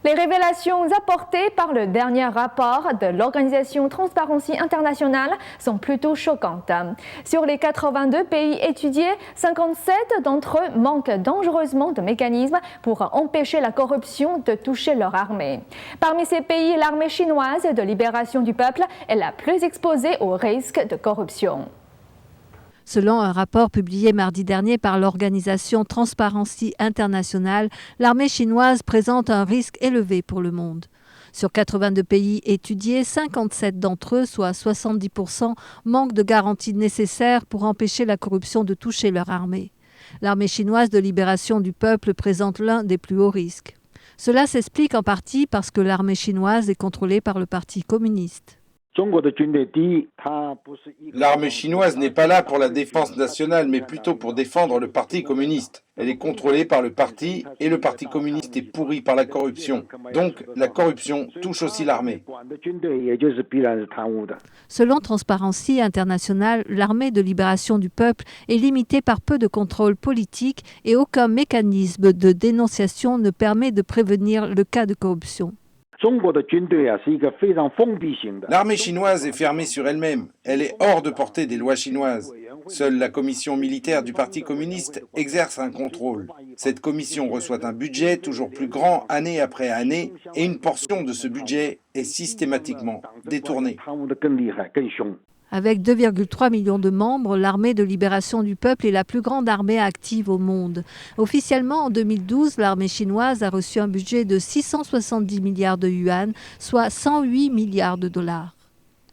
Les révélations apportées par le dernier rapport de l'organisation Transparency International sont plutôt choquantes. Sur les 82 pays étudiés, 57 d'entre eux manquent dangereusement de mécanismes pour empêcher la corruption de toucher leur armée. Parmi ces pays, l'armée chinoise de libération du peuple est la plus exposée au risque de corruption. Selon un rapport publié mardi dernier par l'organisation Transparency International, l'armée chinoise présente un risque élevé pour le monde. Sur 82 pays étudiés, 57 d'entre eux, soit 70%, manquent de garanties nécessaires pour empêcher la corruption de toucher leur armée. L'armée chinoise de libération du peuple présente l'un des plus hauts risques. Cela s'explique en partie parce que l'armée chinoise est contrôlée par le Parti communiste. L'armée chinoise n'est pas là pour la défense nationale, mais plutôt pour défendre le Parti communiste. Elle est contrôlée par le parti et le Parti communiste est pourri par la corruption. Donc la corruption touche aussi l'armée. Selon Transparency International, l'armée de libération du peuple est limitée par peu de contrôle politique et aucun mécanisme de dénonciation ne permet de prévenir le cas de corruption. L'armée chinoise est fermée sur elle-même. Elle est hors de portée des lois chinoises. Seule la commission militaire du Parti communiste exerce un contrôle. Cette commission reçoit un budget toujours plus grand année après année et une portion de ce budget est systématiquement détournée. Avec 2,3 millions de membres, l'armée de libération du peuple est la plus grande armée active au monde. Officiellement, en 2012, l'armée chinoise a reçu un budget de 670 milliards de yuan, soit 108 milliards de dollars.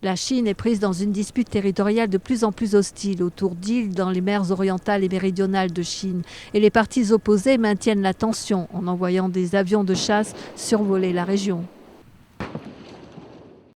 La Chine est prise dans une dispute territoriale de plus en plus hostile autour d'îles dans les mers orientales et méridionales de Chine. Et les parties opposées maintiennent la tension en envoyant des avions de chasse survoler la région.